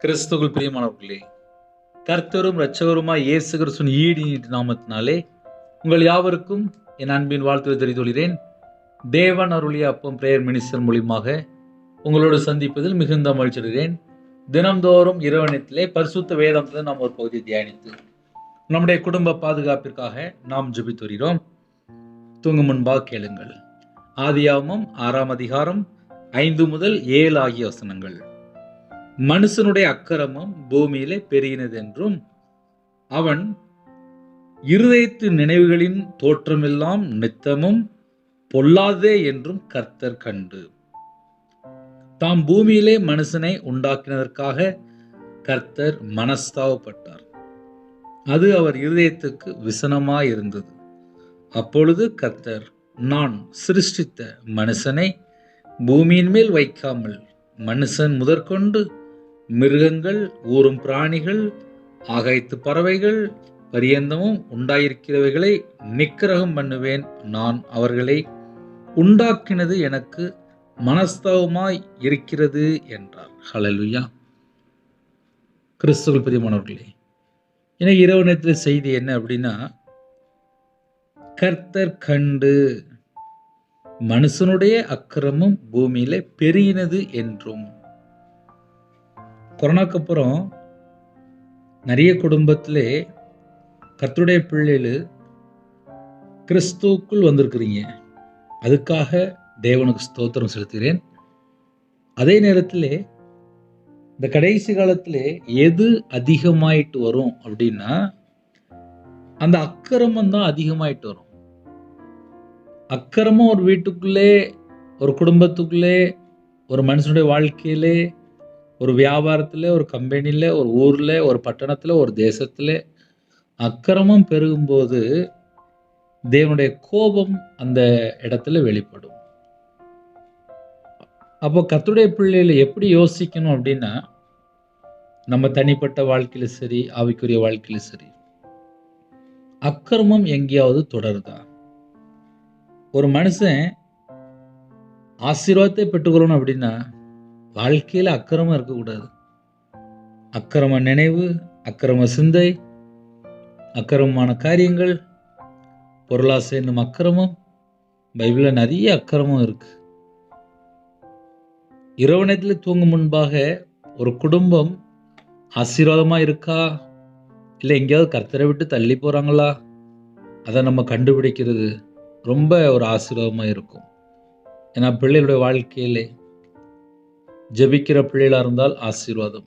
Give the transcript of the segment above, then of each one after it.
கிறிஸ்துவுக்குள் பிரியமானவர்களே, கர்த்தரும் இரட்சகருமாய் இயேசு கிறிஸ்துவின் ஈடு நாமத்தினாலே உங்கள் யாவருக்கும் என் அன்பின் வாழ்த்துக்களை தெரிவித்துள்ளேன். தேவன் அருளிய அப்பம் பிரேயர் மினிஸ்டர் மூலியமாக உங்களோடு சந்திப்பதில் மிகுந்த மகிழ்ச்சி அடைகிறேன். தினம்தோறும் இரவனத்திலே பரிசுத்த வேதத்தில் நாம் ஒரு பகுதியை தியானித்து நம்முடைய குடும்ப பாதுகாப்பிற்காக நாம் ஜெபித்து வருகிறோம். தூங்கும் முன்பாக கேளுங்கள். ஆதியாகமம் 6ஆம் அதிகாரம் 5 முதல் 7 ஆகிய வசனங்கள். மனுஷனுடைய அக்கிரமம் பூமியிலே பெருகினதென்றும் அவன் இருதயத்து நினைவுகளின் தோற்றமெல்லாம் நித்தமும் பொல்லாதே என்றும் கர்த்தர் கண்டு, தாம் பூமியிலே மனுஷனை உண்டாக்கினதற்காக கர்த்தர் மனஸ்தாபப்பட்டார். அது அவர் இருதயத்துக்கு விசனமாயிருந்தது. அப்பொழுது கர்த்தர், நான் சிருஷ்டித்த மனுஷனை பூமியின் மேல் வைக்காமல் மனுஷன் முதற்கொண்டு மிருகங்கள், ஊரும் பிராணிகள், ஆகாயத்து பறவைகள் பரியந்தமும் உண்டாயிருக்கிறவைகளை நிக்கிரகம் பண்ணுவேன். நான் அவர்களை உண்டாக்கினது எனக்கு மனஸ்தாபமாய் இருக்கிறது என்றார். ஹல்லேலூயா. கிறிஸ்துவுக்குள் பிரியமானவர்களே, எனக்கு இரவு நேரத்தில் செய்தி என்ன அப்படின்னா, கர்த்தர் கண்டு மனுஷனுடைய அக்கிரமம் பூமியில பெருகினது என்றும். கொரோனாக்கு அப்புறம் நிறைய குடும்பத்திலே கர்த்தருடைய பிள்ளைகள் கிறிஸ்துவுக்குள் வந்திருக்கிறீங்க. அதுக்காக தேவனுக்கு ஸ்தோத்திரம் செலுத்துகிறேன். அதே நேரத்தில் இந்த கடைசி காலத்தில் எது அதிகமாயிட்டு வரும் அப்படின்னா, அந்த அக்கிரமம் தான் அதிகமாயிட்டு வரும். அக்கிரமம் ஒரு வீட்டுக்குள்ளே, ஒரு குடும்பத்துக்குள்ளே, ஒரு மனுஷனுடைய வாழ்க்கையிலே, ஒரு வியாபாரத்தில், ஒரு கம்பெனியில், ஒரு ஊரில், ஒரு பட்டணத்தில், ஒரு தேசத்தில் அக்கிரமம் பெருகும்போது தேவனுடைய கோபம் அந்த இடத்துல வெளிப்படும். அப்போ கர்த்தருடைய பிள்ளைகளை எப்படி யோசிக்கணும் அப்படின்னா, நம்ம தனிப்பட்ட வாழ்க்கையில சரி, ஆவிக்குரிய வாழ்க்கையில சரி, அக்கிரமம் எங்கேயாவது தொடருதா? ஒரு மனுஷன் ஆசீர்வாதத்தை பெற்றுக்கொள்ளணும் அப்படின்னா வாழ்க்கையில அக்கிரமம் இருக்கக்கூடாது. அக்கிரம நினைவு, அக்கிரம சிந்தை, அக்கிரமமான காரியங்கள், பொருளாசை என்னும் அக்கிரமம், பைபிள்ல நிறைய அக்கிரமம் இருக்கு. இரவு நேரத்தில் தூங்கும் முன்பாக ஒரு குடும்பம் ஆசீர்வாதமா இருக்கா, இல்லை எங்கேயாவது கர்த்தரை விட்டு தள்ளி போறாங்களா, அதை நம்ம கண்டுபிடிக்கிறது ரொம்ப ஒரு ஆசீர்வாதமா இருக்கும். ஏன்னா பிள்ளைகளுடைய வாழ்க்கையிலே ஜெபிக்கிற பிள்ளைகளாக இருந்தால் ஆசீர்வாதம்,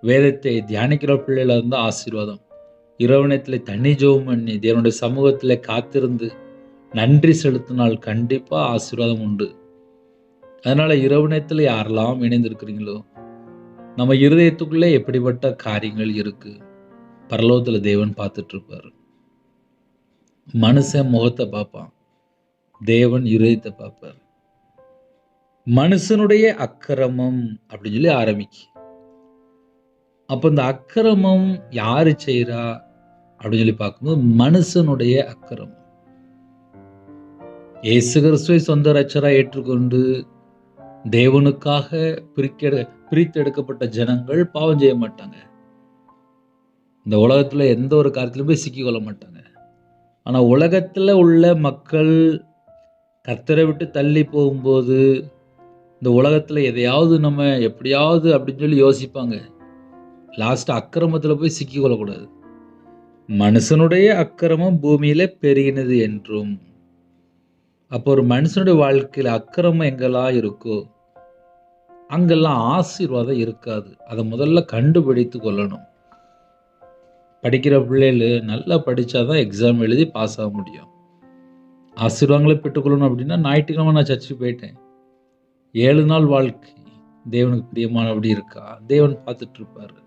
வேதத்தை தியானிக்கிற பிள்ளைகளாக இருந்தால் ஆசீர்வாதம், இரவு நேரத்தில் தண்ணி ஜெபம் பண்ணி தேவனுடைய சமூகத்தில் காத்திருந்து நன்றி செலுத்தினால் கண்டிப்பாக ஆசீர்வாதம் உண்டு. அதனால் இரவு நேரத்தில் யாரெல்லாம் இணைந்திருக்கிறீங்களோ, நம்ம இருதயத்துக்குள்ளே எப்படிப்பட்ட காரியங்கள் இருக்கு, பரலோகத்தில் தேவன் பார்த்துட்டு இருப்பார். மனுஷன் முகத்தை பார்ப்பான், தேவன் இருதயத்தை பார்ப்பார். மனுஷனுடைய அக்கிரமம் அப்படின்னு சொல்லி ஆரம்பிக்கு. அப்போ இந்த அக்கிரமம் யாரு செய்யறா அப்படின்னு சொல்லி பார்க்கும்போது மனுஷனுடைய அக்கிரமம். இயேசு கிறிஸ்துவை சொந்த இரட்சகரா ஏற்றுக்கொண்டு தேவனுக்காக பிரித்தெடுக்கப்பட்ட ஜனங்கள் பாவம் செய்ய மாட்டாங்க. இந்த உலகத்துல எந்த ஒரு காரியத்திலும் போய் சிக்கிக்கொள்ள மாட்டாங்க. ஆனா உலகத்துல உள்ள மக்கள் கர்த்தரை விட்டு தள்ளி போகும்போது இந்த உலகத்துல எதையாவது நம்ம எப்படியாவது அப்படின்னு சொல்லி யோசிப்பாங்க. லாஸ்ட் அக்கிரமத்துல போய் சிக்கிக்கொள்ளக்கூடாது. மனுஷனுடைய அக்கிரமம் பூமியில பெருகினது என்றும். அப்போ ஒரு மனுஷனுடைய வாழ்க்கையில அக்கிரமம் எங்கெல்லாம் இருக்கோ அங்கெல்லாம் ஆசீர்வாதம் இருக்காது. அதை முதல்ல கண்டுபிடித்து கொள்ளணும். படிக்கிற பிள்ளைகள் நல்லா படிச்சாதான் எக்ஸாம் எழுதி பாஸ் ஆக முடியும். ஆசீர்வாதங்களை பெற்றுக்கொள்ளணும் அப்படின்னா, ஞாயிற்றுக்கிழமை நான் சர்ச்சுக்கு போயிட்டேன், 7 நாள் வாழ்க்கை தேவனுக்கு பிரியமானபடி இருக்கா, தேவன் பார்த்துட்டு இருப்பாரு.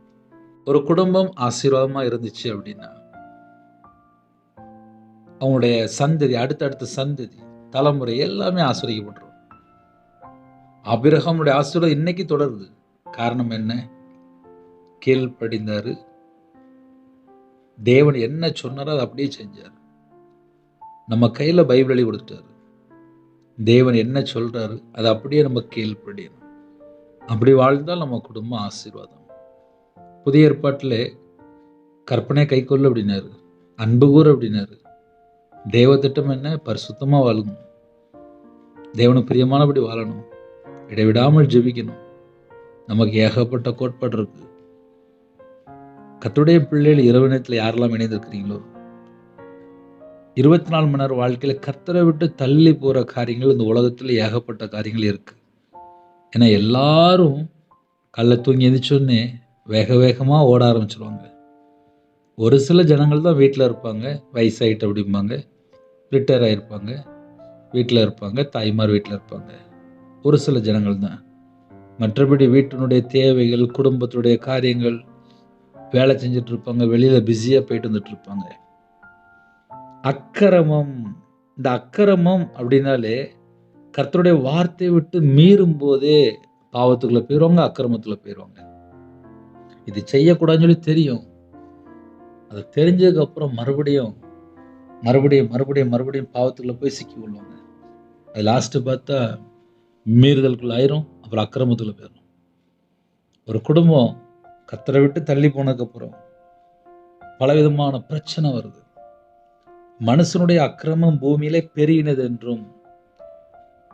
ஒரு குடும்பம் ஆசீர்வாதமா இருந்துச்சு அப்படின்னா அவங்களுடைய சந்ததி, அடுத்தடுத்த சந்ததி, தலைமுறை எல்லாமே ஆசீர்வதிக்கப்பட்டுரும். ஆபிரகாமுடைய ஆசீர்வாதம் இன்னைக்கு தொடருது. காரணம் என்ன? கீழ்ப்படிந்தாரு, தேவன் என்ன சொன்னாரோ அதை அப்படியே செஞ்சார். நம்ம கையில பைபிள் எழுதி கொடுத்துட்டாரு. தேவன் என்ன சொல்றாரு அதை அப்படியே நம்ம கீழ்ப்படியணும். அப்படி வாழ்ந்தால் நம்ம குடும்பம் ஆசீர்வாதம். புதிய ஏற்பாட்டில் கற்பனை கைக்கொள்ளு அப்படின்னாரு, அன்பு கூறு அப்படின்னாரு. தேவ திட்டம் என்ன? பரிசுத்தமாக வாழணும், தேவனுக்கு பிரியமானபடி வாழணும், இடைவிடாமல் ஜெபிக்கணும். நமக்கு ஏகப்பட்ட கோட்பாடு இருக்கு. கர்த்தருடைய பிள்ளைகள் இரவு நேரத்தில் யாரெல்லாம் இணைந்திருக்கிறீங்களோ, 24 மணி நேரம் வாழ்க்கையில கர்த்தரை விட்டு தள்ளி போற காரியங்கள் இந்த உலகத்துல ஏகப்பட்ட காரியங்கள் இருக்கு. ஏன்னா எல்லாரும் காலைல தூங்கி எந்திரிச்சோடனே வேக வேகமா ஓட ஆரம்பிச்சிருவாங்க. ஒரு சில ஜனங்கள் தான் வீட்டில் இருப்பாங்க, வயசாயிட்டு அப்படிம்பாங்க, ரிட்டையர் ஆகிருப்பாங்க, வீட்டில் இருப்பாங்க, தாய்மார் வீட்டில் இருப்பாங்க. ஒரு சில ஜனங்கள் தான். மற்றபடி வீட்டினுடைய தேவைகள், குடும்பத்துடைய காரியங்கள், வேலை செஞ்சுட்டு இருப்பாங்க, வெளியில் பிஸியாக போயிட்டு வந்துட்டு இருப்பாங்க. அக்கிரமம், இந்த அக்கிரமம் அப்படின்னாலே கர்த்தருடைய வார்த்தையை விட்டு மீறும் போதே பாவத்துக்குள்ள போயிடுவாங்க, அக்கிரமத்துல போயிடுவாங்க. இது செய்யக்கூடாதுன்னு சொல்லி தெரியும். அது தெரிஞ்சதுக்கு அப்புறம் மறுபடியும் மறுபடியும் மறுபடியும் மறுபடியும் பாவத்துக்குள்ள போய் சிக்கி கொள்வாங்க. அது லாஸ்ட் பார்த்தா மீறுதலுக்குள்ள ஆயிரும், அப்புறம் அக்கிரமத்துக்குள்ள போயிடும். ஒரு குடும்பம் கர்த்தரை விட்டு தள்ளி போனதுக்கு அப்புறம் பலவிதமான பிரச்சனை வருது. மனுஷனுடைய அக்கிரமம் பூமியிலே பெருகினது என்றும்,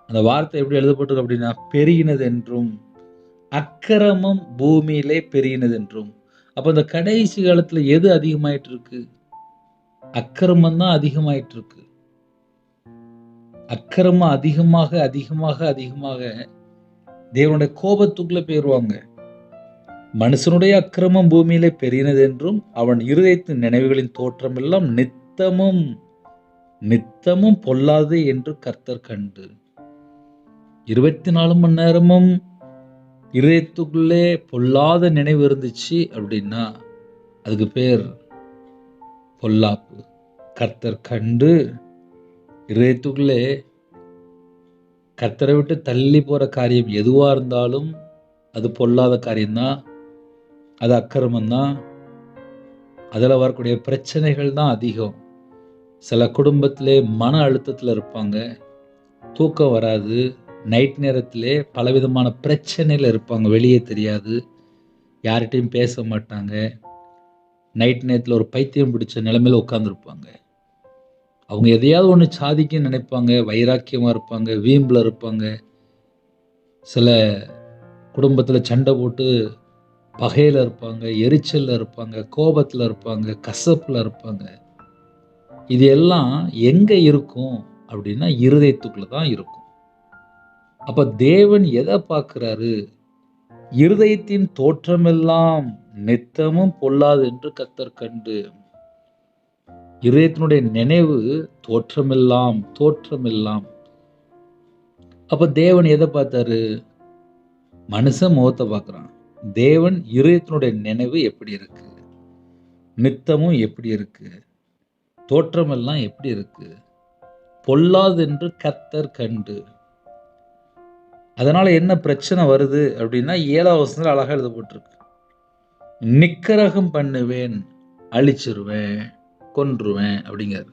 அந்த வார்த்தை எப்படி எழுதப்பட்டிருக்கு அப்படின்னா, பெருகினது என்றும், அக்கிரமம் பூமியிலே பெருகினது என்றும். அப்ப இந்த கடைசி காலத்துல எது அதிகமாயிட்டு இருக்கு? அக்கிரமம் தான் அதிகமாயிட்டு இருக்கு. அக்கிரமம் அதிகமாக அதிகமாக அதிகமாக தேவனுடைய கோபத்துக்குள்ள போயிருவாங்க. மனுஷனுடைய அக்கிரமம் பூமியிலே பெருகினது என்றும், அவன் இருதயத்தின் நினைவுகளின் தோற்றம் எல்லாம் நித்தமும் நித்தமும் பொல்லாது என்று கர்த்தர் கண்டு. 24 மணி நேரமும் இதயத்துக்குள்ளே பொல்லாத நினைவு இருந்துச்சு அப்படின்னா அதுக்கு பேர் பொல்லாப்பு. கர்த்தர் கண்டு இதயத்துக்குள்ளே கர்த்தரை விட்டு தள்ளி போற காரியம் எதுவா இருந்தாலும் அது பொல்லாத காரியம்தான், அது அக்கிரமம்தான். அதில் வரக்கூடிய பிரச்சனைகள் தான் அதிகம். சில குடும்பத்திலே மன அழுத்தத்தில் இருப்பாங்க, தூக்கம் வராது, நைட் நேரத்திலே பலவிதமான பிரச்சனையில் இருப்பாங்க, வெளியே தெரியாது, யார்கிட்டையும் பேச மாட்டாங்க. நைட் நேரத்தில் ஒரு பைத்தியம் பிடிச்ச நிலைமையில் உட்காந்துருப்பாங்க. அவங்க எதையாவது ஒன்று சாதிக்க நினைப்பாங்க, வைராக்கியமாக இருப்பாங்க, வீம்பில் இருப்பாங்க. சில குடும்பத்தில் சண்டை போட்டு பகையில் இருப்பாங்க, எரிச்சலில் இருப்பாங்க, கோபத்தில் இருப்பாங்க, கசப்பில் இருப்பாங்க. இது எல்லாம் எங்கே இருக்கும் அப்படின்னா இருதயத்துக்குள்ள தான் இருக்கும். அப்ப தேவன் எதை பார்க்கிறாரு? இருதயத்தின் தோற்றமெல்லாம் நித்தமும் பொல்லாது என்று கர்த்தர் கண்டு. இருதயத்தினுடைய நினைவு தோற்றமெல்லாம் தோற்றமெல்லாம். அப்ப தேவன் எதை பார்த்தாரு? மனுஷன் முகத்தை பார்க்கிறான். தேவன் இருதயத்தினுடைய நினைவு எப்படி இருக்கு, நித்தமும் எப்படி இருக்கு, தோற்றமெல்லாம் எப்படி இருக்கு, பொல்லாது என்று கர்த்தர் கண்டு. அதனால என்ன பிரச்சனை வருது அப்படின்னா 7ஆம் வசனத்துல அழகா எழுதப்பட்டிருக்கு, நிக்கரகம் பண்ணுவேன், அழிச்சிருவேன், கொன்றுவேன் அப்படிங்கிறார்.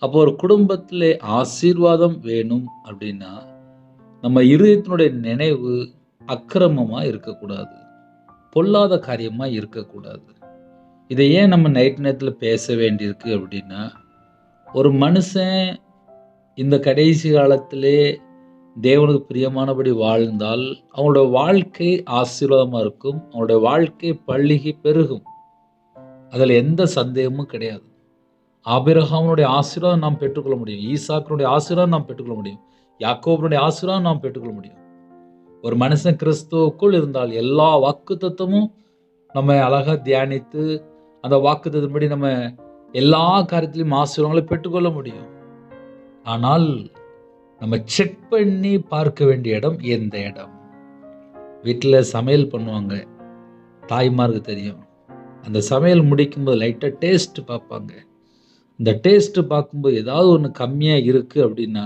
அப்போ ஒரு குடும்பத்திலே ஆசீர்வாதம் வேணும் அப்படின்னா நம்ம இருதயத்தினுடைய நினைவு அக்கிரமமா இருக்கக்கூடாது, பொல்லாத காரியமா இருக்கக்கூடாது. இதை ஏன் நம்ம நைட் நேரத்தில் பேச வேண்டியிருக்கு அப்படின்னா, ஒரு மனுஷன் இந்த கடைசி காலத்திலே தேவனுக்கு பிரியமானபடி வாழ்ந்தால் அவங்களோட வாழ்க்கை ஆசீர்வாதமாக இருக்கும், அவங்களுடைய வாழ்க்கை பள்ளிகி பெருகும். அதில் எந்த சந்தேகமும் கிடையாது. ஆபிரகாமுடைய ஆசீர்வாதம் நாம் பெற்றுக்கொள்ள முடியும், ஈசாக்கினுடைய ஆசீர்வாதம் நாம் பெற்றுக்கொள்ள முடியும், யாக்கோபனுடைய ஆசீர்வாதம் நாம் பெற்றுக்கொள்ள முடியும். ஒரு மனுஷன் கிறிஸ்துவுக்குள் இருந்தால் எல்லா வாக்குத்தத்தமும் நம்ம அழகாக தியானித்து அந்த வாக்குத்தத்தின்படி நம்ம எல்லா காரியத்திலையும் ஆசீர்வாதங்களை பெற்றுக்கொள்ள முடியும். ஆனால் நம்ம செக் பண்ணி பார்க்க வேண்டிய இடம் எந்த இடம்? வீட்டில் சமையல் பண்ணுவாங்க, தாய்மாருக்கு தெரியும். அந்த சமையல் முடிக்கும்போது லைட்டாக டேஸ்ட் பார்ப்பாங்க. இந்த டேஸ்ட்டு பார்க்கும்போது ஏதாவது ஒன்று கம்மியாக இருக்குது அப்படின்னா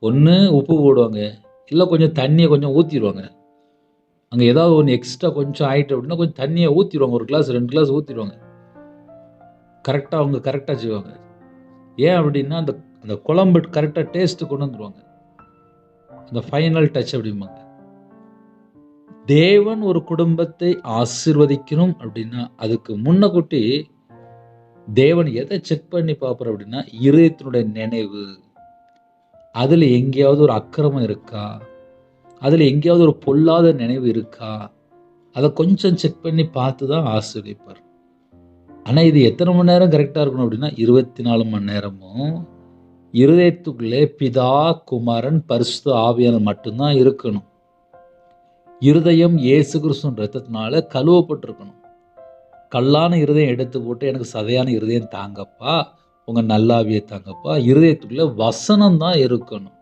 ஒன்று உப்பு போடுவாங்க, இல்லை கொஞ்சம் தண்ணியை கொஞ்சம் ஊற்றிடுவாங்க. அங்கே ஏதாவது ஒன்று எக்ஸ்ட்ரா கொஞ்சம் ஆகிட்டு அப்படின்னா கொஞ்சம் தண்ணியை ஊற்றிடுவாங்க, 1 கிளாஸ் 2 கிளாஸ் ஊற்றிடுவாங்க. கரெக்டாக அவங்க கரெக்டாக செய்வாங்க. ஏன் அப்படின்னா அந்த அந்த குழம்பு கரெக்டாக டேஸ்ட்டு கொண்டு வந்துடுவாங்க, அந்த ஃபைனல் டச் அப்படிம்பாங்க. தேவன் ஒரு குடும்பத்தை ஆசீர்வதிக்கணும் அப்படின்னா அதுக்கு முன்னக்கூட்டி தேவன் எதை செக் பண்ணி பார்ப்பார் அப்படின்னா, இருதயத்தினுடைய நினைவு. அதுல எங்கேயாவது ஒரு அக்கிரமம் இருக்கா? அதுல எங்கேயாவது ஒரு பொல்லாத நினைவு இருக்கா? அதை கொஞ்சம் செக் பண்ணி பார்த்து தான் ஆசீர்வதிப்பார். ஆனா இது எத்தனை மணி நேரம் கரெக்டா இருக்கணும் அப்படின்னா 24 மணி நேரமும் இருதயத்துக்குள்ளே பிதா, குமாரன், பரிசுத்த ஆவியானவர் மட்டும்தான் இருக்கணும். இருதயம் இயேசு கிறிஸ்துவின் இரத்தத்தினால கழுவப்பட்டிருக்கணும். கல்லான இருதயம் எடுத்து போட்டு எனக்கு சதையான இருதயம் தாங்கப்பா, உங்க நல்லாவியை தாங்கப்பா. இருதயத்துக்குள்ள வசனம் தான் இருக்கணும்.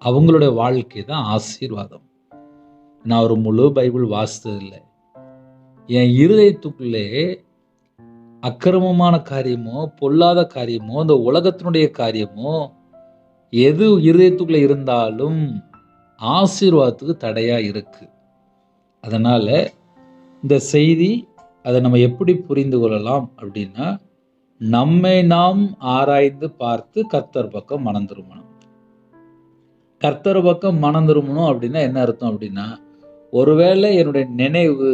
அவங்களுடைய வாழ்க்கை தான் ஆசீர்வாதம். நான் ஒரு முழு பைபிள் வாசித்ததில்லை. என் இருதயத்துக்குள்ளே அக்கிரமமான காரியமோ, பொல்லாத காரியமோ, இந்த உலகத்தினுடைய காரியமோ எது இருதயத்துக்குள்ள இருந்தாலும் ஆசீர்வாதத்துக்கு தடையா இருக்கு. அதனால இந்த செய்தி அதை நம்ம எப்படி புரிந்து கொள்ளலாம் அப்படின்னா, நம்மை நாம் ஆராய்ந்து பார்த்து கர்த்தர் பக்கம் மனம் திரும்பணும். கர்த்தர் பக்கம் மனம் திரும்பணும் அப்படின்னா என்ன அர்த்தம் அப்படின்னா, ஒருவேளை என்னுடைய நினைவு,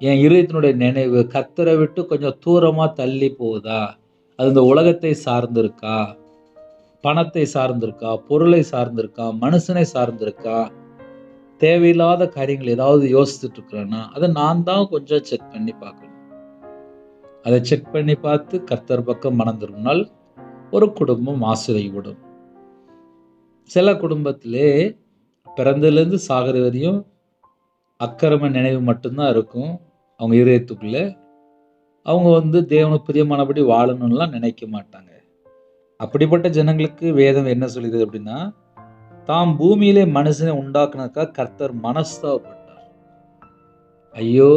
என் இருதயத்தினுடைய நினைவு கர்த்தரை விட்டு கொஞ்சம் தூரமா தள்ளி போகுதா? அது இந்த உலகத்தை சார்ந்திருக்கா, பணத்தை சார்ந்திருக்கா, பொருளை சார்ந்திருக்கா, மனுஷனை சார்ந்திருக்கா, தேவையில்லாத காரியங்கள் ஏதாவது யோசிச்சுட்டு இருக்கிறேன்னா அதை நான் தான் கொஞ்சம் செக் பண்ணி பார்க்கணும். அதை செக் பண்ணி பார்த்து கர்த்தர் பக்கம் மனம் திரும்பினால் ஒரு குடும்பம் ஆசீர்வதிக்கப்படும். சில குடும்பத்திலே பிறந்ததுலேருந்து சாகிற வரையும் அக்கிரம நினைவு மட்டும்தான் இருக்கும். அவங்க இதயத்துக்குள்ள அவங்க தேவனுக்கு பிரியமானபடி வாழணும்லாம் நினைக்க மாட்டாங்க. அப்படிப்பட்ட ஜனங்களுக்கு வேதம் என்ன சொல்லுது அப்படின்னா, தாம் பூமியிலே மனுஷனை உண்டாக்குனதுக்காக கர்த்தர் மனஸ்தாபப்பட்டார். ஐயோ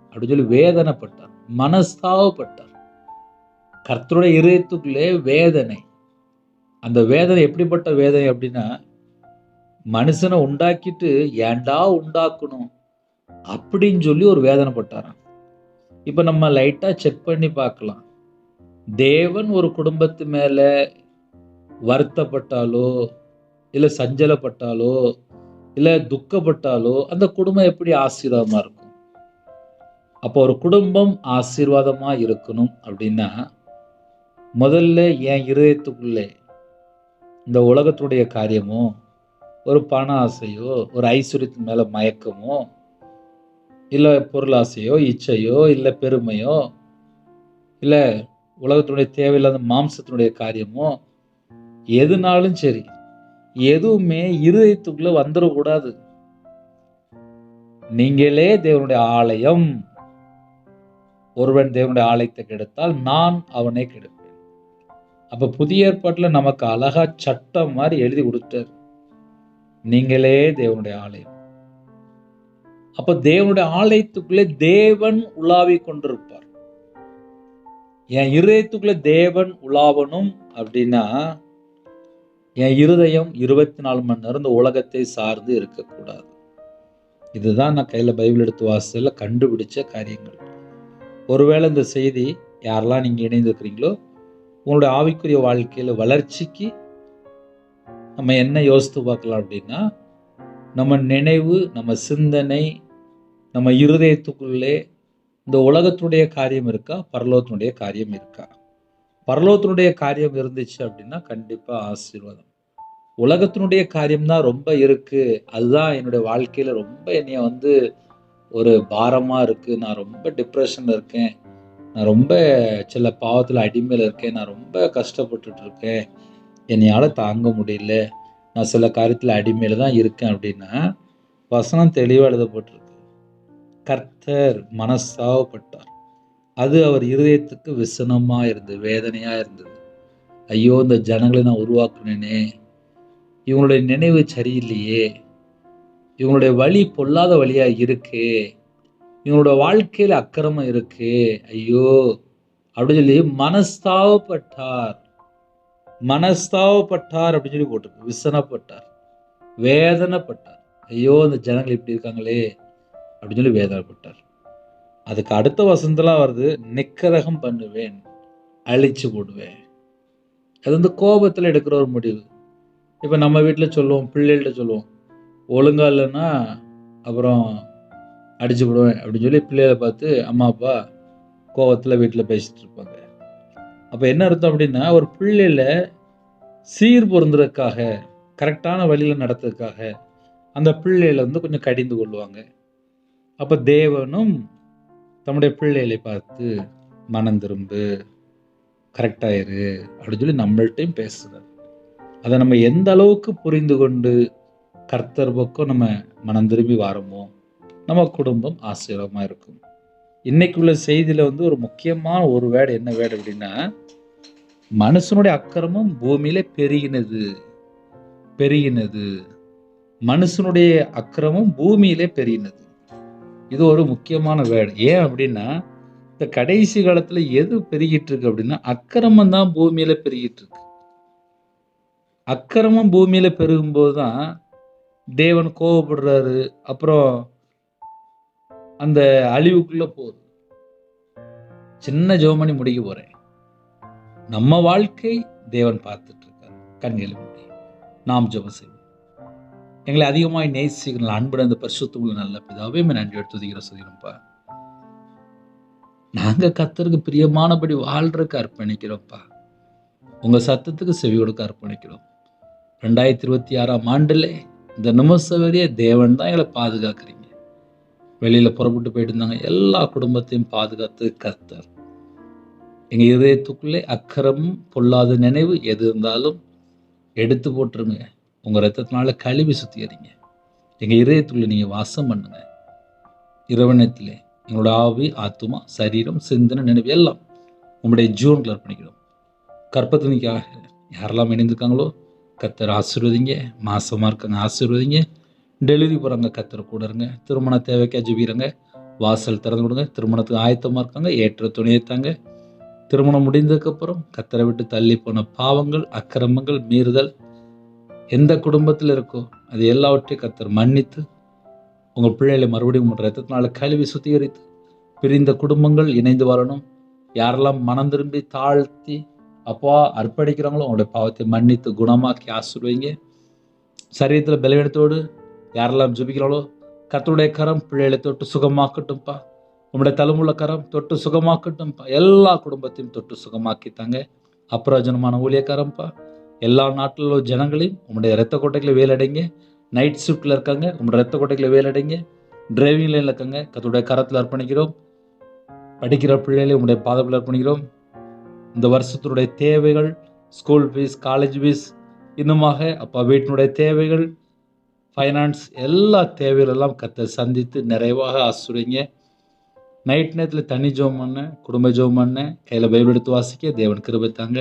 அப்படின்னு சொல்லி வேதனைப்பட்டார், மனஸ்தாபப்பட்டார். கர்த்தருடைய இதயத்துக்குள்ளே வேதனை. அந்த வேதனை எப்படிப்பட்ட வேதனை அப்படின்னா, மனுஷனை உண்டாக்கிட்டு ஏன்டா உண்டாக்கணும் அப்படின்னு சொல்லி ஒரு வேதனைப்பட்டாராம். இப்ப நம்ம லைட்டா செக் பண்ணி பார்க்கலாம். தேவன் ஒரு குடும்பத்து மேல வருத்தப்பட்டாலோ, இல்ல சஞ்சலப்பட்டாலோ, இல்ல துக்கப்பட்டாலோ அந்த குடும்பம் எப்படி ஆசீர்வாதமா இருக்கும்? அப்போ ஒரு குடும்பம் ஆசீர்வாதமா இருக்கணும் அப்படின்னா, முதல்ல என் இருதயத்துக்குள்ளே இந்த உலகத்துடைய காரியமோ, ஒரு பண ஆசையோ, ஒரு ஐஸ்வர்யத்தின் மேல மயக்கமோ, இல்ல பொருளாசையோ, இச்சையோ, இல்ல பெருமையோ, இல்ல உலகத்தினுடைய தேவையில்லாத மாம்சத்தினுடைய காரியமோ, எதுனாலும் சரி, எதுவுமே இருதயத்துக்குள்ள வந்துடக்கூடாது. நீங்களே தேவனுடைய ஆலயம். ஒருவன் தேவனுடைய ஆலயத்தை கெடுத்தால் நான் அவனை கெடுப்பேன். அப்ப புதிய ஏற்பாட்டுல நமக்கு அழகா சட்டம் மாதிரி எழுதி கொடுத்தார். நீங்களே தேவனுடைய ஆலயம். அப்ப தேவனுடைய ஆலயத்துக்குள்ளே தேவன் உலாவி கொண்டிருப்பார். என் இருதயத்துக்குள்ள தேவன் உலாவணும் அப்படின்னா, என் இருதயம் 24 மணி நேரம் இந்த உலகத்தை சார்ந்து இருக்கக்கூடாது. இதுதான் நான் கையில பைபிள் எடுத்து வாசல்ல கண்டுபிடிச்ச காரியங்கள். ஒருவேளை இந்த செய்தி யாரெல்லாம் நீங்க இணைந்திருக்கிறீங்களோ, உங்களுடைய ஆவிக்குரிய வாழ்க்கையில வளர்ச்சிக்கு நம்ம என்ன யோசித்து பார்க்கலாம் அப்படின்னா, நம்ம நினைவு, நம்ம சிந்தனை, நம்ம இருதயத்துக்குள்ளே இந்த உலகத்தினுடைய காரியம் இருக்கா, பரலோகத்தினுடைய காரியம் இருக்கா? பரலோகத்தினுடைய காரியம் இருந்துச்சு அப்படின்னா கண்டிப்பா ஆசீர்வாதம். உலகத்தினுடைய காரியம் தான் ரொம்ப இருக்கு, அதுதான் என்னுடைய வாழ்க்கையில ரொம்ப என்னைய ஒரு பாரமா இருக்கு, நான் ரொம்ப டிப்ரெஷன்ல இருக்கேன், நான் ரொம்ப சில பாவத்துல அடிமையில இருக்கேன், நான் ரொம்ப கஷ்டப்பட்டுட்டு இருக்கேன், என்னையால தாங்க முடியல, நான் சில காரியத்துல அடிமையில தான் இருக்கேன் அப்படின்னா, வசனம் தெளிவா எழுதப்பட்டிருக்கு. கர்த்தர் மனஸ்தாபப்பட்டார். அது அவர் இருதயத்துக்கு விசனமா இருந்தது, வேதனையா இருந்தது. ஐயோ இந்த ஜனங்களை நான் உருவாக்குனேனே, இவங்களுடைய நினைவு சரியில்லையே, இவங்களுடைய வழி பொல்லாத வழியா இருக்கு, இவங்களோட வாழ்க்கையில அக்கிரமம் இருக்கு, ஐயோ அப்படின்னு சொல்லி மனஸ்தாபப்பட்டார். மனஸ்தாபப்பட்டார் அப்படின்னு சொல்லி போட்டிருக்கு. விசனப்பட்டார், வேதனைப்பட்டார். ஐயோ இந்த ஜனங்கள் இப்படி இருக்காங்களே அப்படின்னு சொல்லி வேதனைப்பட்டார். அதுக்கு அடுத்த வசனத்தெல்லாம் வருது, நிக்கரகம் பண்ணுவேன், அழிச்சு போடுவேன். அது கோபத்துல எடுக்கிற ஒரு முடிவு. இப்ப நம்ம வீட்டுல சொல்லுவோம், பிள்ளைகள்ட்ட சொல்லுவோம், ஒழுங்கா இல்லைன்னா அப்புறம் அடிச்சு விடுவேன் அப்படின்னு சொல்லி பிள்ளைகளை பார்த்து அம்மா அப்பா கோவத்தில் வீட்டில் பேசிகிட்டு இருப்பாங்க. அப்போ என்ன அர்த்தம் அப்படின்னா, ஒரு பிள்ளையில சீர் பொருந்துறதுக்காக, கரெக்டான வழியில் நடத்துறதுக்காக அந்த பிள்ளைகளை கொஞ்சம் கடிந்து கொள்வாங்க. அப்போ தேவனும் தம்முடைய பிள்ளைகளை பார்த்து மனம் திரும்பு, கரெக்டாயிரு அப்படின்னு சொல்லி நம்மள்ட்டையும் பேசுகிறார். அதை நம்ம எந்த அளவுக்கு புரிந்து கொண்டு கர்த்தர் பக்கம் நம்ம மனம் திரும்பி வாரமோ நம்ம குடும்பம் ஆசீர்வாதமாக இருக்கும். இன்னைக்குள்ள செய்தியில் ஒரு முக்கியமான ஒரு வேர்டு, என்ன வேர்டு அப்படின்னா, மனுஷனுடைய அக்கிரமம் பூமியில பெருகினது. மனுஷனுடைய அக்கிரமம் பூமியிலே பெருகினது. இது ஒரு முக்கியமான வேர்டு. ஏன் அப்படின்னா, இந்த கடைசி காலத்துல எது பெருகிட்டு இருக்கு அப்படின்னா, அக்கிரமம் தான் பூமியில பெருகிட்டு இருக்கு. அக்கிரமம் பூமியில பெருகும்போது தான் தேவன் கோபப்படுறாரு. அப்புறம் அந்த அழிவுக்குள்ள போகுது. சின்ன ஜெபம் பண்ணி முடிக்க போறேன். நம்ம வாழ்க்கை தேவன் பார்த்துட்டு இருக்காரு. கண்களை மூடி நாம் ஜெபம் செய்வோம். எங்களை அதிகமாய் நேசிக்கிற அன்புடன் அந்த பரிசுத்தமுள்ள நல்ல பிதாவே நன்றி எடுத்துதிக்கிற சொல்லிடும்ப்பா. நாங்க கர்த்தருக்கு பிரியமானபடி வாழ்றதுக்கு அர்ப்பணிக்கிறோம்ப்பா. உங்க சத்தத்துக்கு செவி கொடுக்க அர்ப்பணிக்கிறோம். 2026ஆம் ஆண்டுல இந்த நிமிஷம் வரையே தேவன் தான் எங்களை பாதுகாக்கிறீங்க. வெளியில புறப்பட்டு போயிட்டு இருந்தாங்க, எல்லா குடும்பத்தையும் பாதுகாத்து கர்த்தர். எங்க இதயத்துக்குள்ளே அக்கறமும் பொல்லாத நினைவு எது இருந்தாலும் எடுத்து போட்டுருங்க. உங்க ரத்தத்தினால கழுவி சுத்திகரிங்க. எங்க இதயத்துக்குள்ள நீங்க வாசம் பண்ணுங்க. இரவணத்திலே எங்களோட ஆவி, ஆத்துமா, சரீரம், சிந்தனை, நினைவு எல்லாம் உங்களுடைய ஜீவன்களை அர்ப்பணிக்கிறோம். கற்பத்தினிக்காக யாரெல்லாம் இணைந்திருக்காங்களோ கர்த்தர் ஆசீர்வதிங்க. மாசமா இருக்காங்க ஆசீர்வதிங்க. டெலிவரி போகிறாங்க கர்த்தர் கூட இருங்க. திருமண தேவைக்கா ஜெபிக்கிறங்க. வாசல் திறந்து கொடுங்க. திருமணத்துக்கு ஆயத்தமாக இருக்காங்க, ஏற்ற துணையை தாங்க. திருமணம் முடிந்ததுக்கப்புறம் கர்த்தரை விட்டு தள்ளி போன பாவங்கள், அக்கிரமங்கள், மீறுதல் எந்த குடும்பத்தில் இருக்கோ அது எல்லாவற்றையும் கர்த்தர் மன்னித்து உங்கள் பிள்ளைகளை மறுபடியும் உங்கள் ரத்தத்தினால கழுவி சுத்திகரித்து பிரிந்த குடும்பங்கள் இணைந்து வரணும். யாரெல்லாம் மனம் திரும்பி தாழ்த்தி அப்பா அர்ப்பணிக்கிறாங்களோ அவங்களுடைய பாவத்தை மன்னித்து குணமாக்கி ஆசீர்வதிங்க. சரீரத்தில் பலவீனத்தோடு யாரெல்லாம் ஜெபிக்கிறாங்களோ கர்த்தருடைய கரம் பிள்ளைகளை தொட்டு சுகமாக்கட்டும்ப்பா. உங்களுடைய தலைமுள்ள கரம் தொட்டு சுகமாக்கட்டும்ப்பா. எல்லா குடும்பத்தையும் தொட்டு சுகமாக்கித்தாங்க. அப்பிரயோஜனமான ஊழியக்காரம்ப்பா. எல்லா நாட்டில் உள்ள ஜனங்களையும் உங்களுடைய ரத்த கோட்டைகளை வேலடைங்க. நைட் ஷிஃப்டில் இருக்காங்க, உங்களுடைய ரத்த கோட்டைகளை வேலடைங்க. டிரைவிங் லைனில் இருக்காங்க, கர்த்தருடைய கரத்தில் அர்ப்பணிக்கிறோம். படிக்கிற பிள்ளைகளை உங்களுடைய பாதத்தில் அர்ப்பணிக்கிறோம். இந்த வருஷத்தினுடைய தேவைகள், ஸ்கூல் ஃபீஸ், காலேஜ் ஃபீஸ், இன்னுமாக அப்பா வீட்டினுடைய தேவைகள், ஃபைனான்ஸ், எல்லா தேவைகளெல்லாம் கர்த்தர் சந்தித்து நிறைவாக ஆசீர்வதிங்க. நைட் நேரத்தில் தனி ஜெபம் பண்ண, குடும்ப ஜெபம் பண்ண, கையில் பைபிள் எடுத்து வாசிக்க தேவன் கிருபை தாங்க.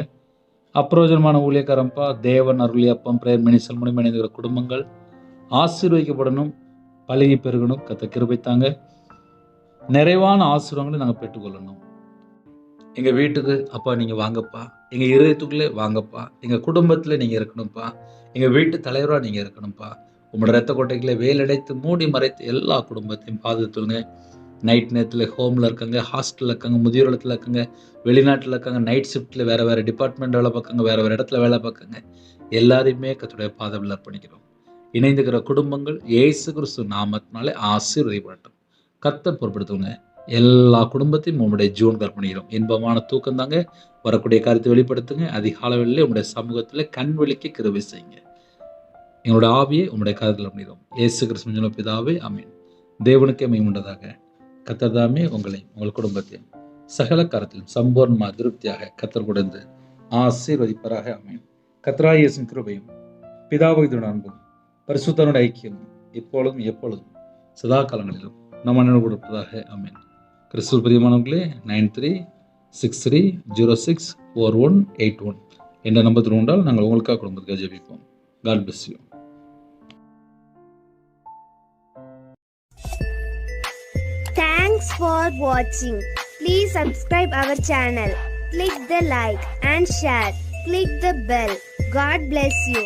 அப்பிரயோஜனமான ஊழியக்காரம்ப்பா, தேவன் அருளி அப்பம் பிரேயர் மினிஸ்டர் மூலியமாக இணைந்திருக்கிற குடும்பங்கள் ஆசீர்வதிக்கப்படணும், பழகி பெருகணும். கர்த்தர் கிருபை தாங்க. நிறைவான ஆசீர்வாதங்களை நாங்கள் பெற்றுக்கொள்ளணும். எங்கள் வீட்டுக்கு அப்பா நீங்கள் வாங்கப்பா. எங்கள் இதயத்துக்குள்ளே வாங்கப்பா. எங்கள் குடும்பத்தில் நீங்கள் இருக்கணும்ப்பா. எங்கள் வீட்டு தலைவராக நீங்கள் இருக்கணும்ப்பா. உங்களோட ரத்த கோட்டைகளை வேலடைத்து மூடி மறைத்து எல்லா குடும்பத்தையும் பாதுகாத்துங்க. நைட் நேரத்தில் ஹோமில் இருக்காங்க, ஹாஸ்டலில் இருக்காங்க, முதியோர் இடத்துல இருக்காங்க, வெளிநாட்டில் இருக்காங்க, நைட் ஷிஃப்ட்டில் வேறு டிபார்ட்மெண்ட் வேலை பார்க்காங்க, வேறு இடத்துல வேலை பார்க்காங்க. எல்லாரையுமே கர்த்தருடைய பாதத்தில் அர்ப்பணிக்கிறோம். இணைந்துக்கிற குடும்பங்கள் இயேசு கிறிஸ்து நாமத்தினாலே ஆசீர்வதிக்கப்படட்டும். கர்த்தர் பொறுப்படுத்துங்க. எல்லா குடும்பத்தையும் உங்களுடைய ஜீவன் அர்ப்பணிக்கிறோம். இன்பமான தூக்கம் தாங்க. வரக்கூடிய காரியத்தை வெளிப்படுத்துங்க. அதிகாலையில் உங்களுடைய சமூகத்தில் கண் விழிக்க கிருபை செய்யுங்க. எங்களோட ஆவியை உங்களுடைய காரியத்தில் அர்ப்பணிக்கிறோம். இயேசு கிறிஸ்து பிதாவே ஆமென். தேவனுக்கே மகிமையுண்டதாக. கர்த்தர் தாமே உங்களையும் உங்கள் குடும்பத்தையும் சகல காரியத்திலும் சம்பூர்ணமாக திருப்தியாக கர்த்தர் கொடுத்து ஆசீர்வதிப்பராக ஆமென். கர்த்தராகிய இயேசுவின் கிருபையும் பிதாவின் அன்பும் பரிசுத்தனுடைய ஐக்கியமும் இப்பொழுதும் எப்பொழுதும் சதா காலங்களிலும் நம்ம நினைவு கொடுப்பதாக ஆமென். கிறிஸ்துவ பிரியமானவர்களே, 9363064181 என்ற நம்பர் உண்டால் நாங்கள் உங்களுக்காக குடும்பத்துக்காக ஜெபிப்போம். God bless you. Thanks for watching. Please subscribe our channel. Click the like and share. Click the bell. God bless you.